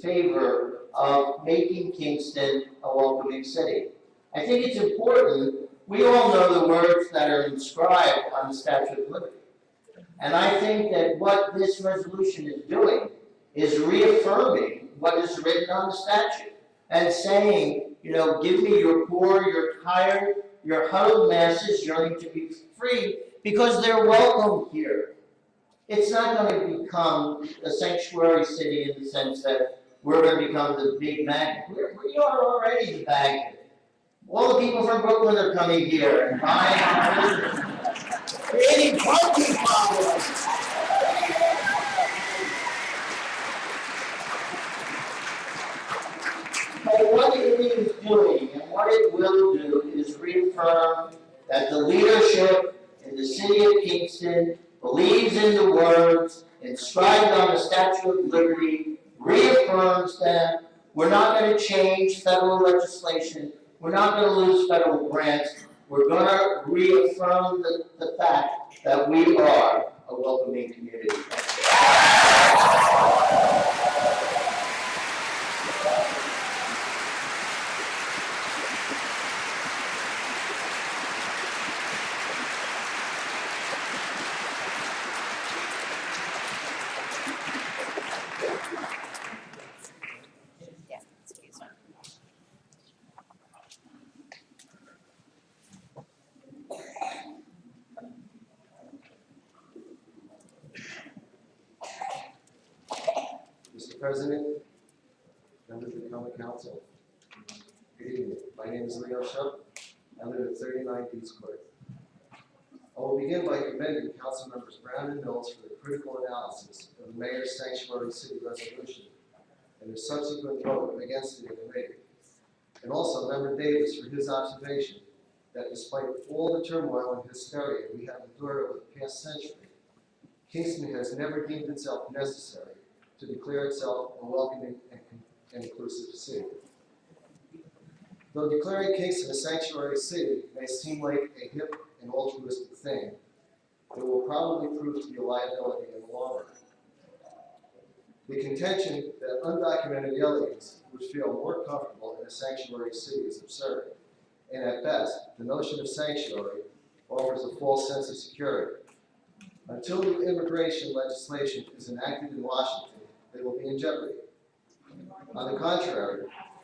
favor of making Kingston a welcoming city. I think it's important, we all know the words that are inscribed on the Statue of Liberty. And I think that what this resolution is doing is reaffirming what is written on the statute and saying, you know, give me your poor, your tired, your huddled masses yearning to be free because they're welcome here. It's not going to become a sanctuary city in the sense that we're going to become the big magnet. We are already the magnet. All the people from Brooklyn are coming here and buying our business, creating parking problems. But what it is doing and what it will do is reaffirm that the leadership in the city of Kingston believes in the words inscribed on the Statue of Liberty, reaffirms them. We're not going to change federal legislation. We're not going to lose federal grants. We're going to reaffirm the fact that we are a welcoming community. Mr. President, members of the Common Council, good evening. My name is Leo Schupp. I live at 39 Dees Court. I will begin by commending Council Members Brown and Mills for the critical analysis of the Mayor's Sanctuary City resolution and their subsequent vote against it in committee, and also Member Davis for his observation that despite all the turmoil and hysteria we have endured over the past century, Kingston has never deemed itself necessary to declare itself a welcoming and inclusive city. Though declaring Kingston a sanctuary city may seem like a hip and altruistic thing, it will probably prove to be a liability in the long run. The contention that undocumented aliens would feel more comfortable in a sanctuary city is absurd, and at best, the notion of sanctuary offers a false sense of security. Until new immigration legislation is enacted in Washington, they will be in jeopardy. On the contrary,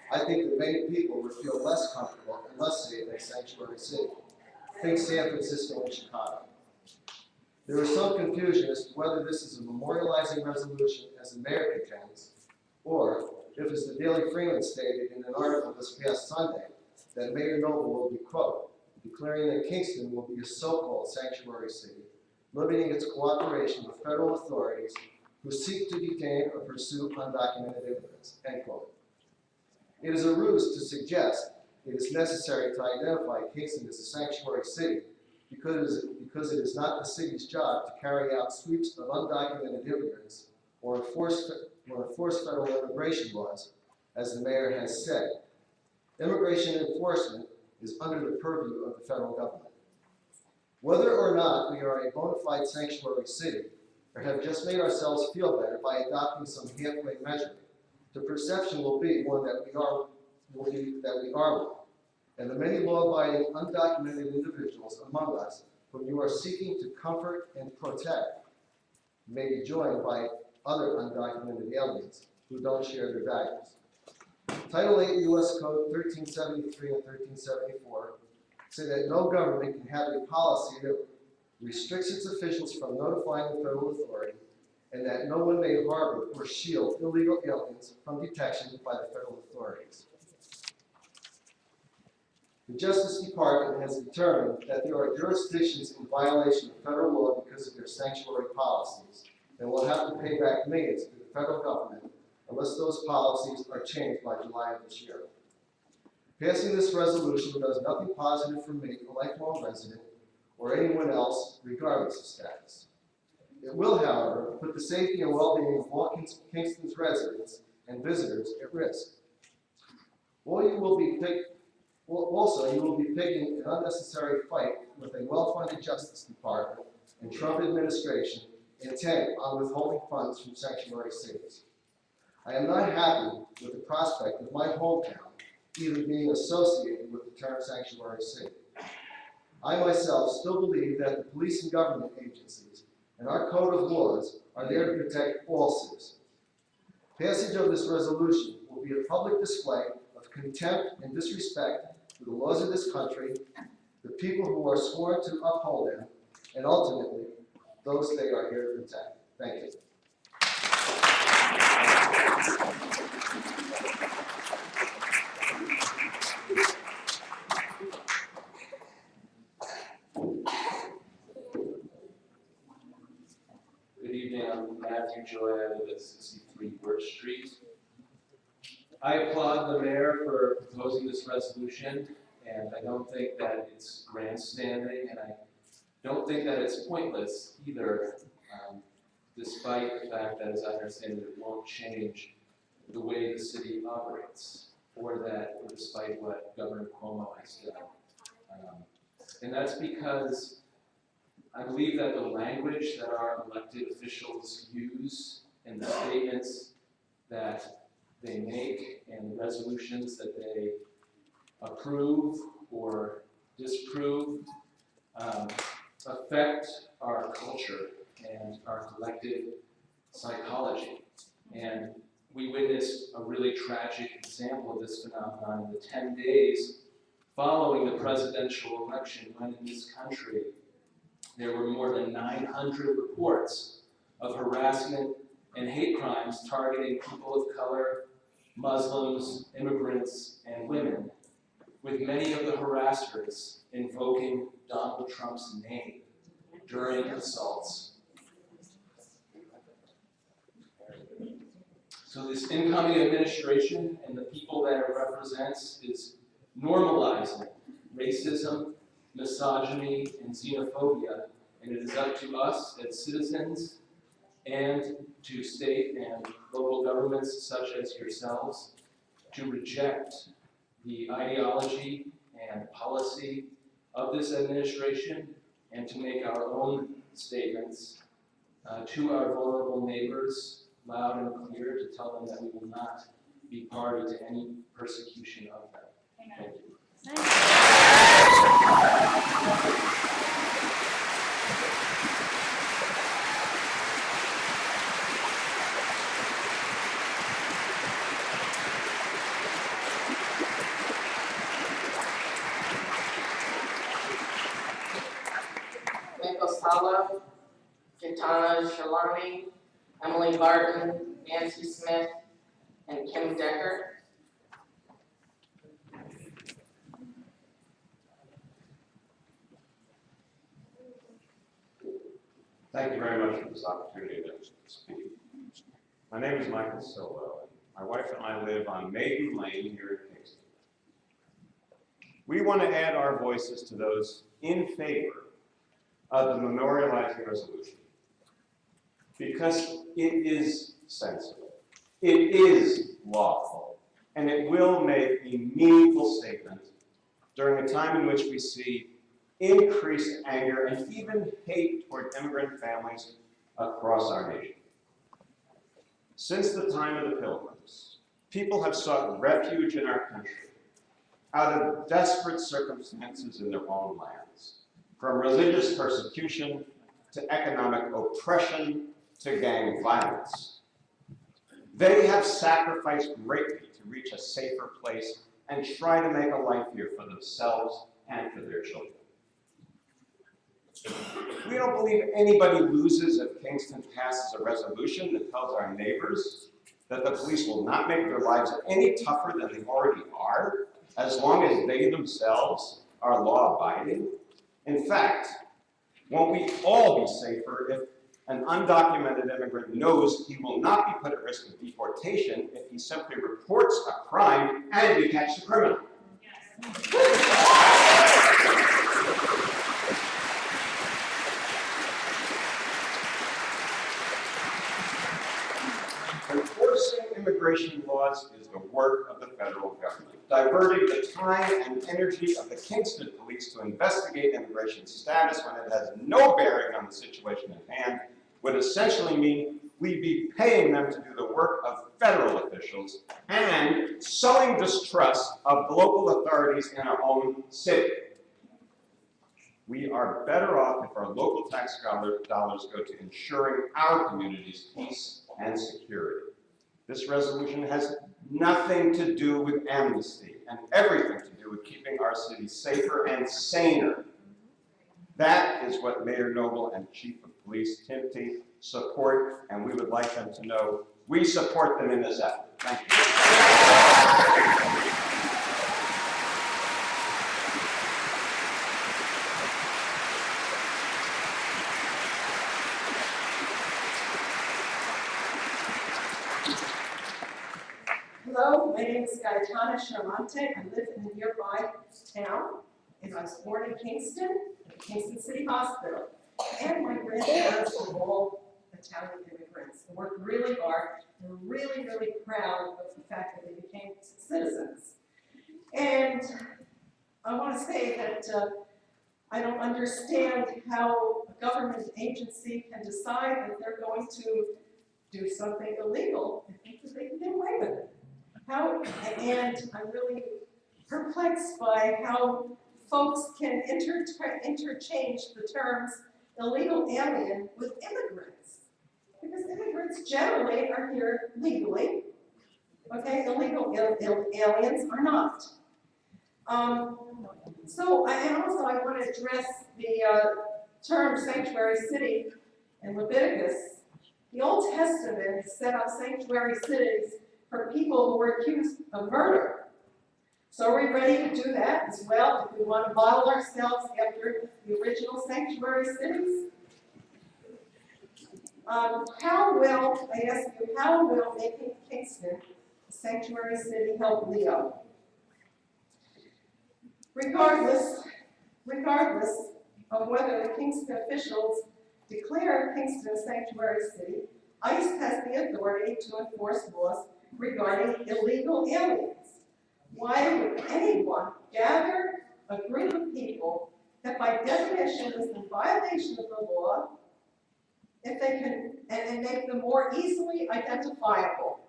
I think that many people would feel less comfortable and less safe in a sanctuary city. Think San Francisco and Chicago. There is some confusion as to whether this is a memorializing resolution, as the mayor contends, or if, as the Daily Freeman stated in an article this past Sunday, that Mayor Noble will be, quote, declaring that Kingston will be a so-called sanctuary city, limiting its cooperation with federal authorities who seek to detain or pursue undocumented immigrants, end quote. It is a ruse to suggest it is necessary to identify Kingston as a sanctuary city because it is not the city's job to carry out sweeps of undocumented immigrants or enforce federal immigration laws, as the mayor has said. Immigration enforcement is under the purview of the federal government. Whether or not we are a bona fide sanctuary city, or have just made ourselves feel better by adopting some halfway measure, the perception will be one that we are one, and the many law-abiding undocumented individuals among us whom you are seeking to comfort and protect may be joined by other undocumented aliens who don't share their values. Title 8 U.S. Code 1373 and 1374 say that no government can have a policy that restricts its officials from notifying the federal authority, and that no one may harbor or shield illegal aliens from detection by the federal authorities. The Justice Department has determined that there are jurisdictions in violation of federal law because of their sanctuary policies, and will have to pay back millions to the federal government unless those policies are changed by July of this year. Passing this resolution does nothing positive for me, a lifelong resident, or anyone else, regardless of status. It will, however, put the safety and well-being of all Kingston's residents and visitors at risk. Also, you will be picking an unnecessary fight with a well-funded Justice Department and Trump administration intent on withholding funds from sanctuary cities. I am not happy with the prospect of my hometown even being associated with the term sanctuary city. I myself still believe that the police and government agencies and our code of laws are there to protect all citizens. Passage of this resolution will be a public display of contempt and disrespect for the laws of this country, the people who are sworn to uphold them, and ultimately, those they are here to protect. Thank you. Good evening, I'm Matthew Joy, I live at 63 Birch Street. I applaud the mayor for proposing this resolution, and I don't think that it's grandstanding, and I don't think that it's pointless either, despite the fact that, as I understand it, it won't change the way the city operates, or despite what Governor Cuomo has done. And that's because I believe that the language that our elected officials use and the statements that they make and the resolutions that they approve or disapprove affect our culture and our collective psychology. And we witnessed a really tragic example of this phenomenon in the 10 days following the presidential election, when in this country there were more than 900 reports of harassment and hate crimes targeting people of color, Muslims, immigrants, and women, with many of the harassers invoking Donald Trump's name during assaults. So this incoming administration and the people that it represents is normalizing racism, misogyny, and xenophobia, and it is up to us as citizens and to state and local governments such as yourselves to reject the ideology and policy of this administration and to make our own statements to our vulnerable neighbors loud and clear, to tell them that we will not be party to any persecution of them. Thank you. Salo, Kitana Shalani, Emily Barton, Nancy Smith, and Kim Decker. Thank you very much for this opportunity to speak. My name is Michael Silva. My wife and I live on Maiden Lane here in Kingston. We want to add our voices to those in favor of the memorializing resolution because it is sensible, it is lawful, and it will make a meaningful statement during a time in which we see increased anger and even hate toward immigrant families across our nation. Since the time of the Pilgrims, people have sought refuge in our country out of desperate circumstances in their own lands, from religious persecution to economic oppression to gang violence. They have sacrificed greatly to reach a safer place and try to make a life here for themselves and for their children. We don't believe anybody loses if Kingston passes a resolution that tells our neighbors that the police will not make their lives any tougher than they already are, as long as they themselves are law-abiding. In fact, won't we all be safer if an undocumented immigrant knows he will not be put at risk of deportation if he simply reports a crime and we catch the criminal? Enforcing immigration laws is the work of the federal government. Diverting the time and energy of the Kingston police to investigate immigration status when it has no bearing on the situation at hand would essentially mean we'd be paying them to do the work of federal officials, and sowing distrust of the local authorities in our own city. We are better off if our local tax dollars go to ensuring our community's peace and security. This resolution has nothing to do with amnesty and everything to do with keeping our city safer and saner. That is what Mayor Noble and Chief of Police Tim T support, and we would like them to know we support them in this effort. Thank you. Hello, my name is Gaetana Charmante. I live in the nearby town, and I was born in Kingston, at the Kingston City Hospital. And my grandparents were all Italian immigrants and worked really hard and were really, really proud of the fact that they became citizens. And I want to say that I don't understand how a government agency can decide that they're going to do something illegal and think that they can get away with it. And I'm really perplexed by how folks can interchange the terms illegal alien with immigrants. Because immigrants generally are here legally, okay? Illegal aliens are not. So I want to address the term sanctuary city in Leviticus. The Old Testament set up sanctuary cities for people who were accused of murder. So are we ready to do that as well if we want to model ourselves after the original sanctuary cities? How will making Kingston a sanctuary city help Leo? Regardless of whether the Kingston officials declare Kingston a sanctuary city, ICE has the authority to enforce laws regarding illegal aliens. Why would anyone gather a group of people that by definition is in violation of the law if they can and make them more easily identifiable?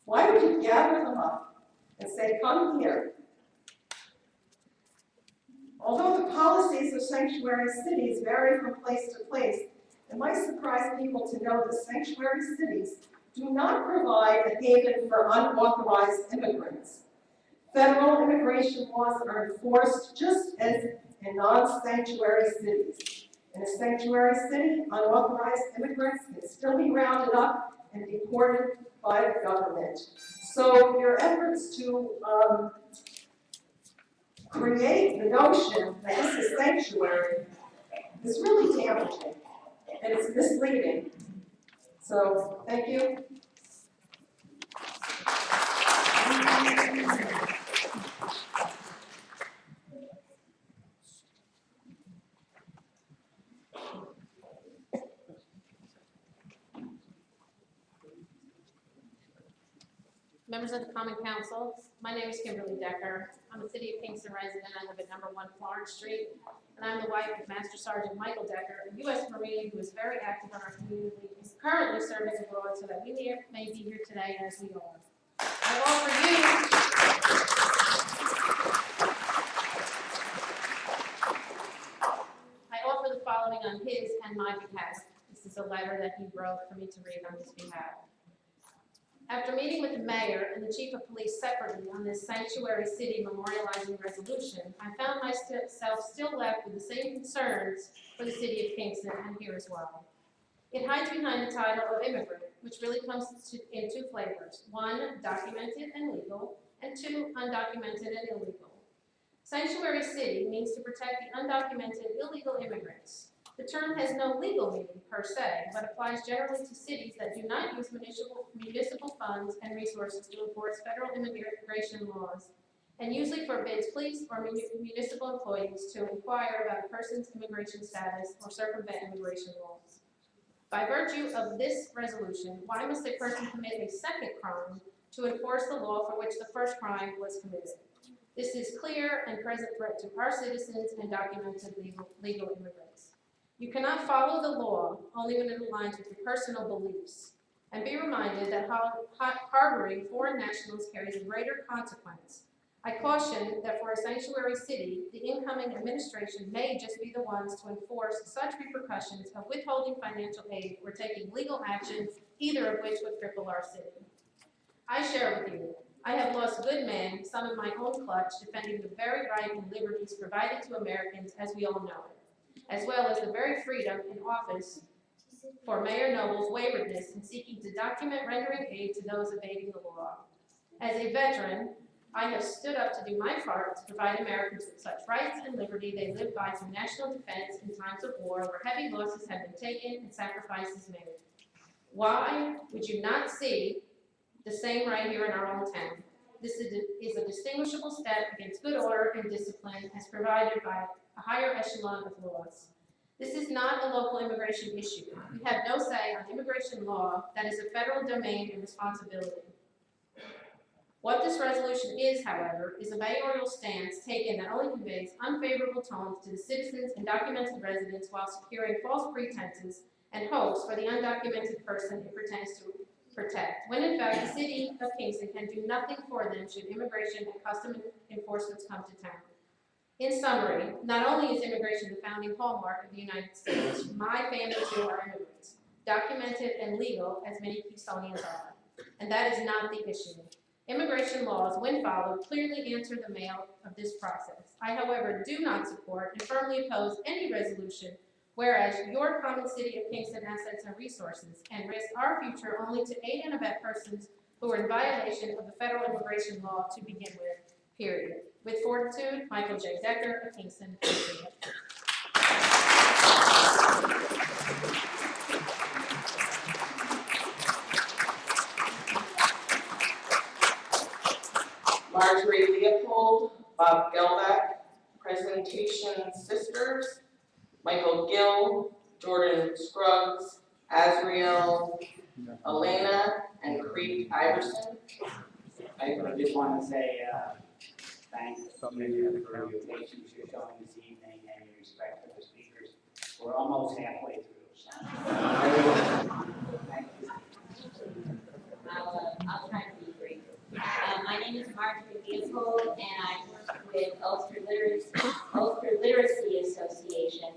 Why would you gather them up and say, come here? Although the policies of sanctuary cities vary from place to place, it might surprise people to know that sanctuary cities do not provide a haven for unauthorized immigrants. Federal immigration laws are enforced just as in non-sanctuary cities. In a sanctuary city, unauthorized immigrants can still be rounded up and deported by the government. So your efforts to create the notion that this is sanctuary is really damaging and it's misleading. So, thank you. Members of the Common Council, my name is Kimberly Decker. I'm a City of Kingston resident. I live at number 1 Florence Street, and I'm the wife of Master Sergeant Michael Decker, a U.S. Marine who is very active in our community. He's currently serving abroad so that we may be here today as we are. I offer the following on his and my behalf. This is a letter that he wrote for me to read on his behalf. After meeting with the mayor and the chief of police separately on this sanctuary city memorializing resolution, I found myself still left with the same concerns for the city of Kingston and here as well. It hides behind the title of immigrant, which really comes in 2 flavors. 1, documented and legal, and 2, undocumented and illegal. Sanctuary city means to protect the undocumented illegal immigrants. The term has no legal meaning per se, but applies generally to cities that do not use municipal funds and resources to enforce federal immigration laws, and usually forbids police or municipal employees to inquire about a person's immigration status or circumvent immigration laws. By virtue of this resolution, why must a person commit a second crime to enforce the law for which the first crime was committed? This is clear and present threat to our citizens and documented legal immigrants. You cannot follow the law only when it aligns with your personal beliefs. and be reminded that harboring foreign nationals carries a greater consequence. I caution that for a sanctuary city, the incoming administration may just be the ones to enforce such repercussions of withholding financial aid or taking legal action, either of which would cripple our city. I share with you, I have lost good men, some in my own clutch, defending the very right and liberties provided to Americans as we all know it, as well as the very freedom in office for Mayor Noble's waywardness in seeking to document rendering aid to those evading the law. As a veteran, I have stood up to do my part to provide Americans with such rights and liberty they live by through national defense in times of war where heavy losses have been taken and sacrifices made. Why would you not see the same right here in our own town? This is a distinguishable step against good order and discipline as provided by a higher echelon of laws. This is not a local immigration issue. We have no say on immigration law. That is a federal domain and responsibility. What this resolution is, however, is a mayoral stance taken that only conveys unfavorable tones to the citizens and documented residents while securing false pretenses and hopes for the undocumented person it pretends to protect, when in fact the city of Kingston can do nothing for them should immigration and custom enforcements come to town. In summary, not only is immigration the founding hallmark of the United States, my family too are immigrants, documented and legal as many Kingstonians are, and that is not the issue. Immigration laws, when followed, clearly answer the mail of this process. I, however, do not support and firmly oppose any resolution whereas your common city of Kingston assets and resources and risk our future only to aid and abet persons who are in violation of the federal immigration law to begin with, period. With fortitude, Michael J. Decker of Kingston, Virginia. Marjorie Leopold, Bob Gelback, Presentation Sisters, Michael Gill, Jordan Scruggs, Azriel, Elena, and Creek Iverson. I just want to say thanks to you for your patience you're showing this evening and your respect for the speakers. We're almost halfway through. So. Thank you. I'll try to be brief. My name is Marjorie Leopold, and I work with Ulster Literacy Association,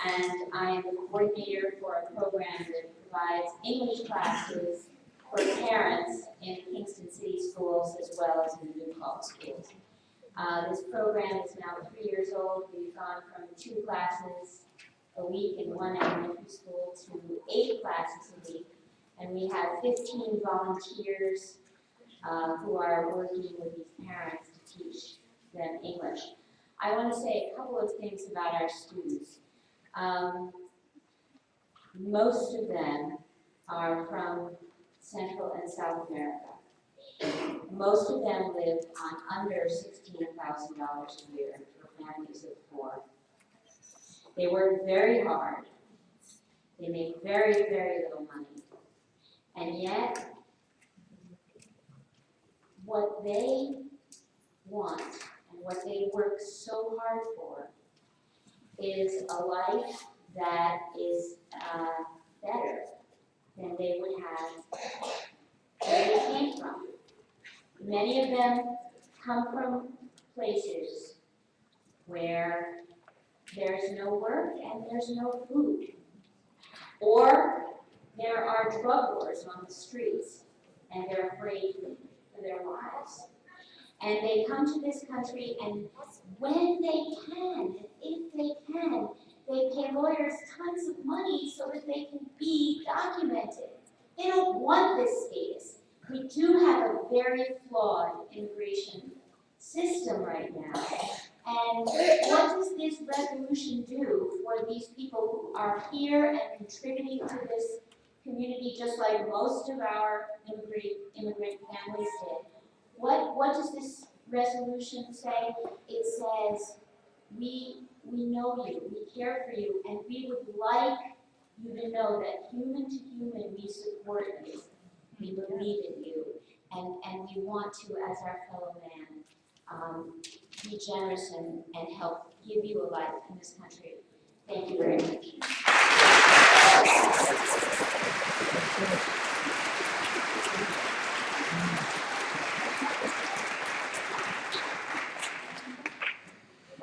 and I am the coordinator for a program that provides English classes for parents in Kingston City schools as well as in the New Paltz schools. This program is now 3 years old. We've gone from 2 classes a week in one elementary school to 8 classes a week, and we have 15 volunteers who are working with these parents to teach them English. I want to say a couple of things about our students. Most of them are from Central and South America. Most of them live on under $16,000 a year for families of 4. They work very hard. They make very, very little money. And yet, what they want and what they work so hard for is a life that is better than they would have where they came from. Many of them come from places where there's no work and there's no food. Or there are drug wars on the streets and they're afraid for their lives. And they come to this country, and when they can, and if they can, they pay lawyers tons of money so that they can be documented. They don't want this status. We do have a very flawed immigration system right now. And what does this resolution do for these people who are here and contributing to this community just like most of our immigrant families did? What does this resolution say? It says, we know you, we care for you, and we would like you to know that human to human, we support you, we believe in you, and we want to, as our fellow man, be generous and help give you a life in this country. Thank you very much.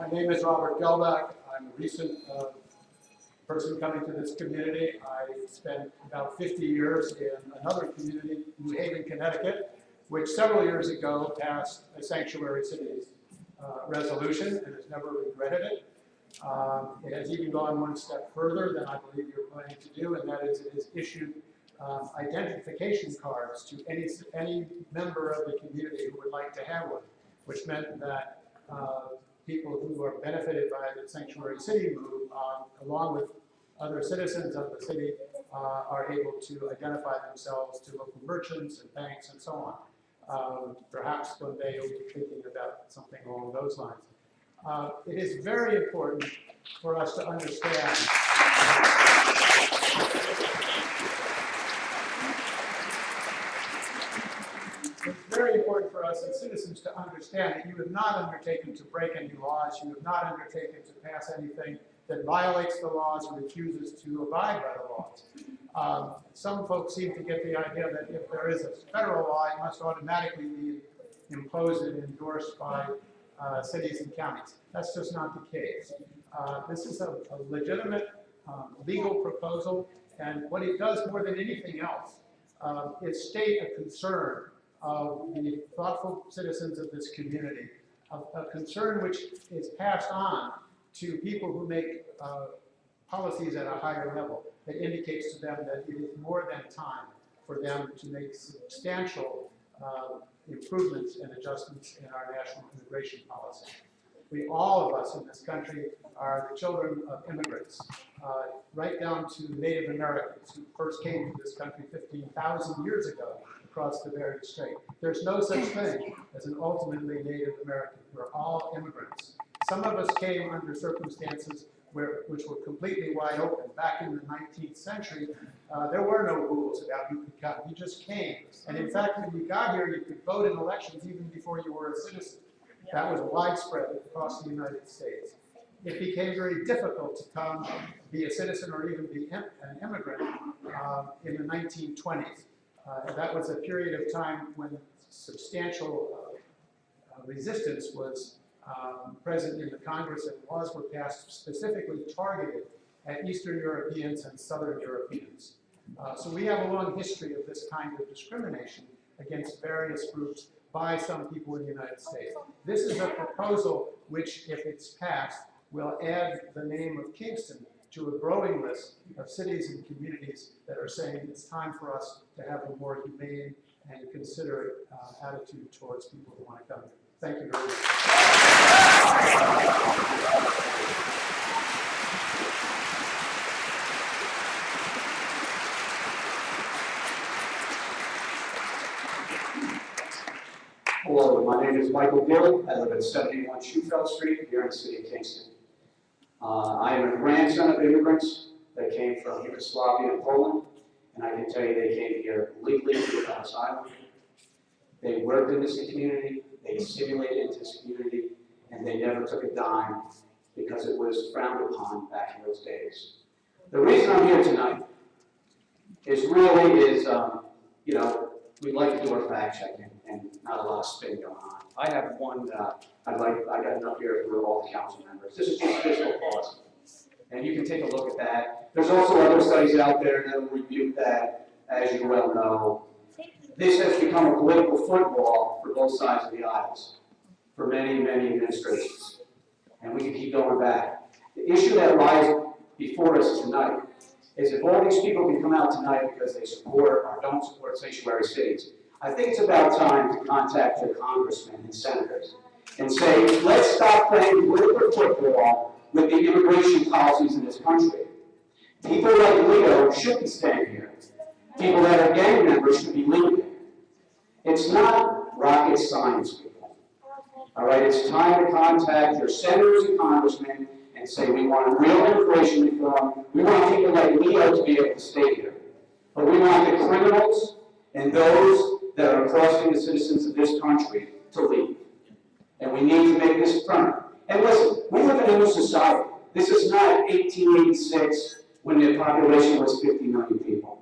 My name is Robert Gelbach. I'm a recent person coming to this community. I spent about 50 years in another community, New Haven, Connecticut, which several years ago passed a sanctuary cities resolution and has never regretted it. It has even gone one step further than I believe you're planning to do, and that is it has issued identification cards to any member of the community who would like to have one, which meant that people who are benefited by the sanctuary city move, along with other citizens of the city, are able to identify themselves to local merchants and banks and so on. Perhaps one day you'll be thinking about something along those lines. It is very important for us to understand it's very important for us as citizens to understand that you have not undertaken to break any laws, you have not undertaken to pass anything that violates the laws or refuses to abide by the laws. Some folks seem to get the idea that if there is a federal law, it must automatically be imposed and endorsed by cities and counties. That's just not the case. This is a legitimate legal proposal, and what it does more than anything else is state a concern of the thoughtful citizens of this community, a concern which is passed on to people who make policies at a higher level that indicates to them that it is more than time for them to make substantial improvements and adjustments in our national immigration policy. All of us in this country are the children of immigrants, right down to Native Americans who first came to this country 15,000 years ago across the Bering Strait. There's no such thing as an ultimately Native American. We're all immigrants. Some of us came under circumstances which were completely wide open. Back in the 19th century, there were no rules about who could come. You just came. And in fact, when you got here, you could vote in elections even before you were a citizen. That was widespread across the United States. It became very difficult to come, be a citizen, or even be an immigrant in the 1920s. That was a period of time when substantial resistance was present in the Congress, and laws were passed specifically targeted at Eastern Europeans and Southern Europeans. So we have a long history of this kind of discrimination against various groups by some people in the United States. This is a proposal which, if it's passed, will add the name of Kingston to a growing list of cities and communities that are saying it's time for us to have a more humane and considerate attitude towards people who want to come here. Thank you very much. Hello, my name is Michael Gill. I live at 71 Shufeld Street here in the city of Kingston. I am a grandson of immigrants that came from Yugoslavia and Poland, and I can tell you they came here legally without asylum. They worked in this community, they assimilated into this community, and they never took a dime because it was frowned upon back in those days. The reason I'm here tonight is we'd like to do our fact checking and not a lot of spin going on. I have one, I got enough here for all the council members. This is just fiscal policy. And you can take a look at that. There's also other studies out there that will rebuke that, as you well know. This has become a political football for both sides of the aisles for many, many administrations. And we can keep going back. The issue that lies before us tonight is if all these people can come out tonight because they support or don't support sanctuary cities, I think it's about time to contact their congressmen and senators and say, let's stop playing political football with the immigration policies in this country. People like Leo shouldn't stand here. People that are gang members should be leaving. It's not rocket science, people. All right, it's time to contact your senators and congressmen and say we want real immigration reform. We want people like Leo to be able to stay here. But we want the criminals and those that are crossing the citizens of this country to leave. And we need to make this firm. And listen, we live in a new society. This is not 1886 when the population was 50 million people.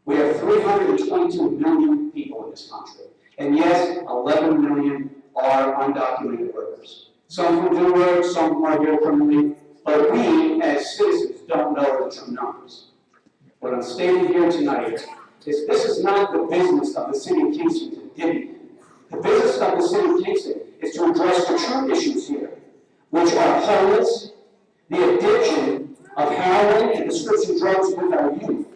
We have 322 million people in this country. And yes, 11 million are undocumented workers. Some will do work, some might do criminally, but we, as citizens, don't know the true numbers. What I'm stating here tonight is this is not the business of the city of Kingston to divvy. The business of the city of Kingston is to address the true issues here, which are homeless, the addiction of heroin and prescription drugs with our youth.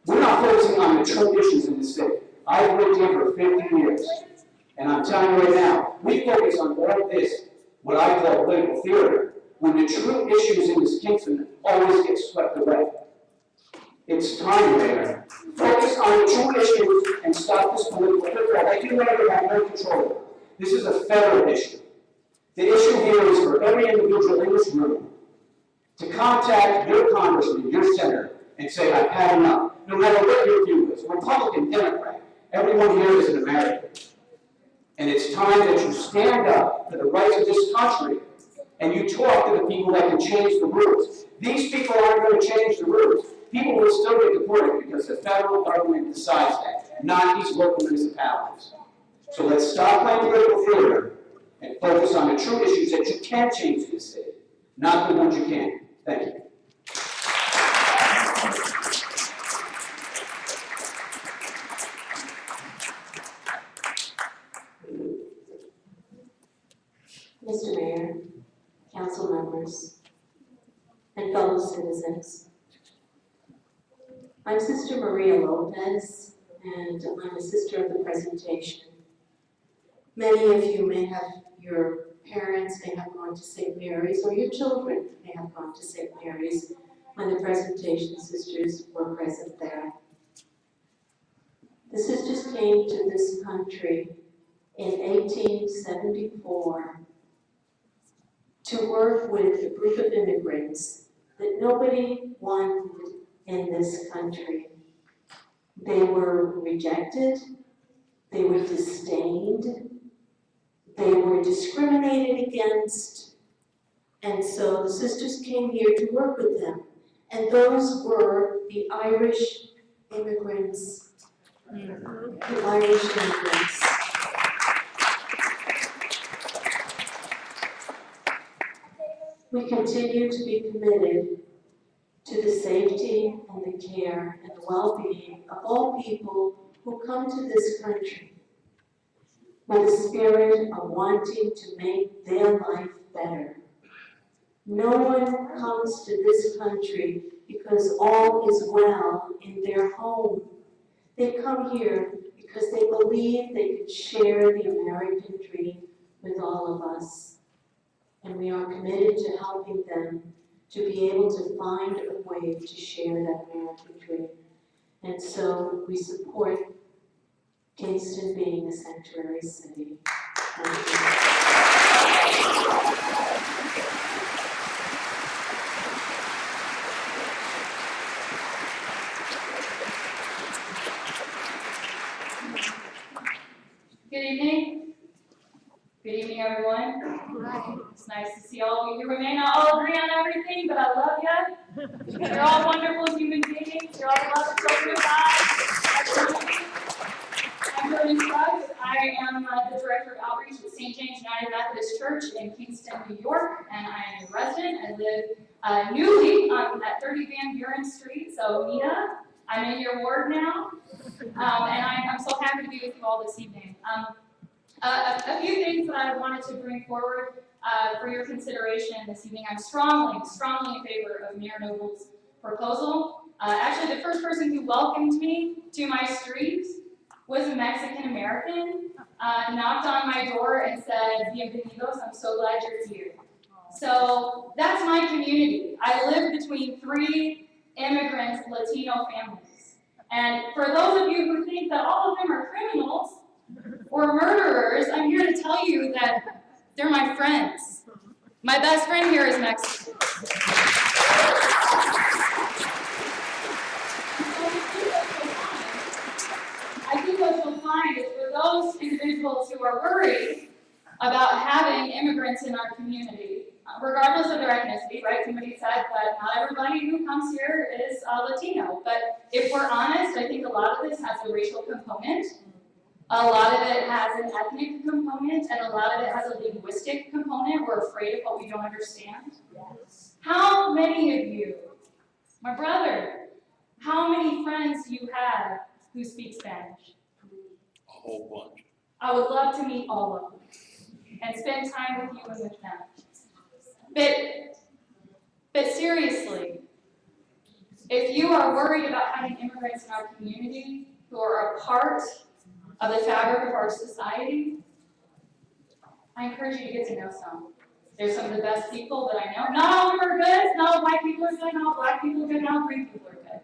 We're not focusing on the true issues in the city. I've lived here for 50 years, and I'm telling you right now, we focus on all this, what I call political theater, when the true issues in this Kingston always get swept away. It's time, Mayor. Focus on the true issues and stop this political theater. I do know you have no control. This is a federal issue. The issue here is for every individual in this room to contact your congressman, your senator, and say, I've had enough. No matter what your view is, Republican, Democrat, everyone here is an American. And it's time that you stand up for the rights of this country and you talk to the people that can change the rules. These people aren't going to change the rules. People will still get deported because the federal government decides that, not these local municipalities. So let's stop playing political theater and focus on the true issues that you can change in this city, not the ones you can't. Thank you. Mr. Mayor, council members, and fellow citizens. I'm Sister Maria Lopez, and I'm a sister of the presentation. Many of you may have, your parents may have gone to St. Mary's, or your children may have gone to St. Mary's when the presentation sisters were present there. The sisters came to this country in 1874 to work with a group of immigrants that nobody wanted in this country. They were rejected, they were disdained, they were discriminated against, and so the sisters came here to work with them. And those were the Irish immigrants. The Irish immigrants. We continue to be committed to the safety and the care and the well-being of all people who come to this country with a spirit of wanting to make their life better. No one comes to this country because all is well in their home. They come here because they believe they can share the American dream with all of us. And we are committed to helping them to be able to find a way to share that American dream. And so we support Kingston being a sanctuary city. Thank you. Good evening. Good evening, everyone. Hi. It's nice to see all of you. We may not all agree on everything, but I love you. You're all wonderful human beings. You're all beloved children of God. I'm Jordan Scruggs. I am the Director of Outreach at St. James United Methodist Church in Kingston, New York, and I am a resident. I live newly at 30 Van Buren Street, so Nita, I'm in your ward now, and I'm so happy to be with you all this evening. A few things that I wanted to bring forward for your consideration this evening. I'm strongly in favor of Mayor Noble's proposal. Actually, the first person who welcomed me to my street was a Mexican American, knocked on my door and said, "Bienvenidos, I'm so glad you're here." So that's my community. I live between 3 immigrant Latino families. And for those of you who think that all of them are criminals or murderers, I'm here to tell you that they're my friends. My best friend here is Mexican. I think what you'll find is for those individuals who are worried about having immigrants in our community, regardless of their ethnicity, right? Somebody said that not everybody who comes here is Latino, but if we're honest, I think a lot of this has a racial component. A lot of it has an ethnic component, and a lot of it has a linguistic component. We're afraid of what we don't understand. How many of you, my brother, how many friends do you have who speak Spanish? A whole bunch. I would love to meet all of them and spend time with you and with them. But seriously, if you are worried about having immigrants in our community who are a part of the fabric of our society, I encourage you to get to know some. They're some of the best people that I know. Not all of them are good. Not all white people are good. Not all black people are good. Not all green people are good.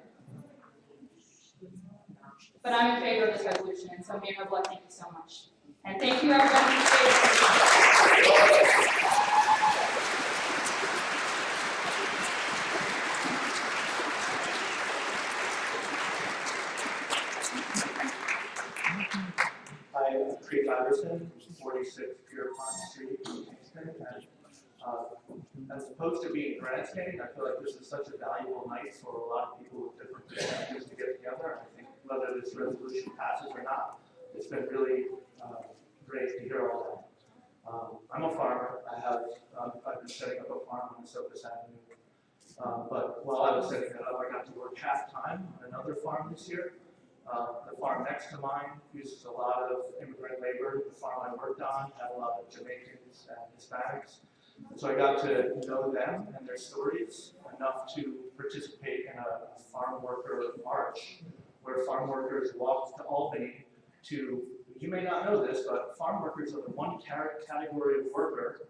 But I'm in favor of this resolution, and so Mayor Noble, thank you so much. And thank you everyone who stayed. Hi, I'm Creed Iverson, 46 Pierpont Street, Kingston, and as opposed to being grandstanding, I feel like this is such a valuable night for a lot of people with different perspectives to get together. I think whether this resolution passes or not, it's been really great to hear all that. I'm a farmer. I've been setting up a farm on Sopas Avenue. But while I was setting it up, I got to work half-time on another farm this year. The farm next to mine uses a lot of immigrant labor. The farm I worked on had a lot of Jamaicans and Hispanics. So I got to know them and their stories enough to participate in a farm worker march, where farm workers walked to Albany to, you may not know this, but farm workers are the one category of worker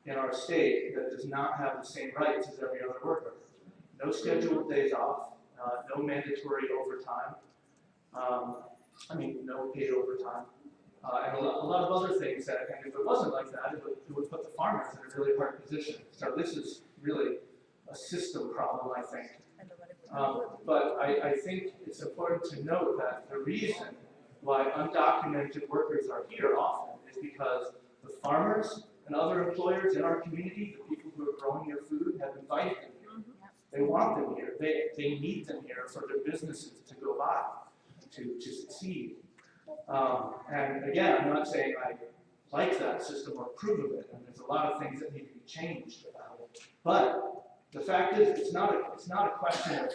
in our state that does not have the same rights as every other worker. No scheduled days off, no mandatory overtime. No paid overtime, and a lot of other things that, and if it wasn't like that, it would put the farmers in a really hard position. So this is really a system problem, I think. But I think it's important to note that the reason why undocumented workers are here often is because the farmers and other employers in our community, the people who are growing their food, have invited them here. They want them here. They need them here for their businesses to go by, to succeed. And again, I'm not saying I like that system or approve of it, and there's a lot of things that need to be changed about it. But the fact is, it's not a question of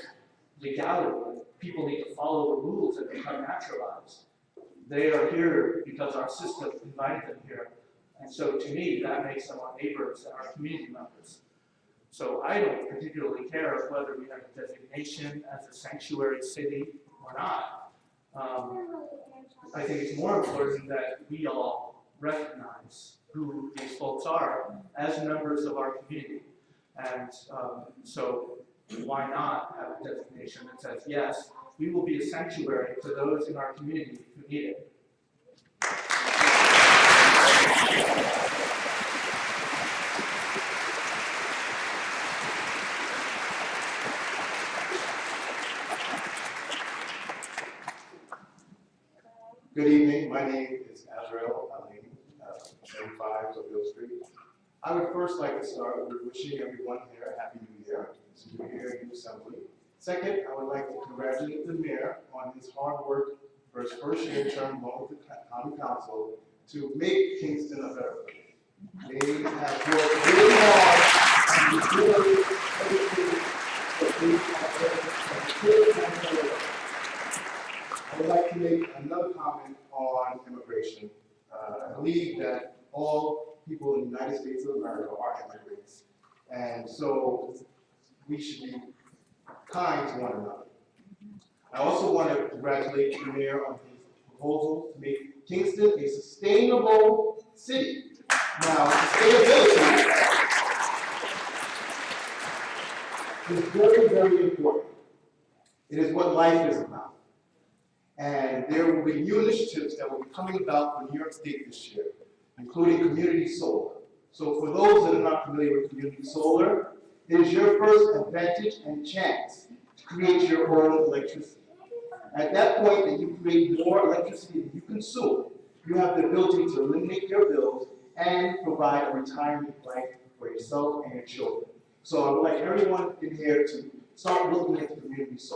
legality. People need to follow the rules and become naturalized. They are here because our system invited them here. And so to me, that makes them our neighbors and our community members. So I don't particularly care whether we have a designation as a sanctuary city or not. I think it's more important that we all recognize who these folks are as members of our community. And so why not have a designation that says, yes, we will be a sanctuary to those in our community who need it. Good evening, my name is Azrael Ali, 75 Seville Street. I would first like to start with wishing everyone here a Happy New Year, to be here in the Assembly. Second, I would like to congratulate the Mayor on his hard work for his first year term along with the County Council to make Kingston a better place. They have worked really hard to do everything that they have done. I would like to make another comment on immigration. I believe that all people in the United States of America are immigrants. And so we should be kind to one another. I also want to congratulate the Mayor on his proposal to make Kingston a sustainable city. Now, sustainability is very, very important. It is what life is about. And there will be new initiatives that will be coming about for New York State this year, including community solar. So for those that are not familiar with community solar, it is your first advantage and chance to create your own electricity. At that point that you create more electricity than you consume, you have the ability to eliminate your bills and provide a retirement life for yourself and your children. So I would like everyone in here to start looking at the community solar.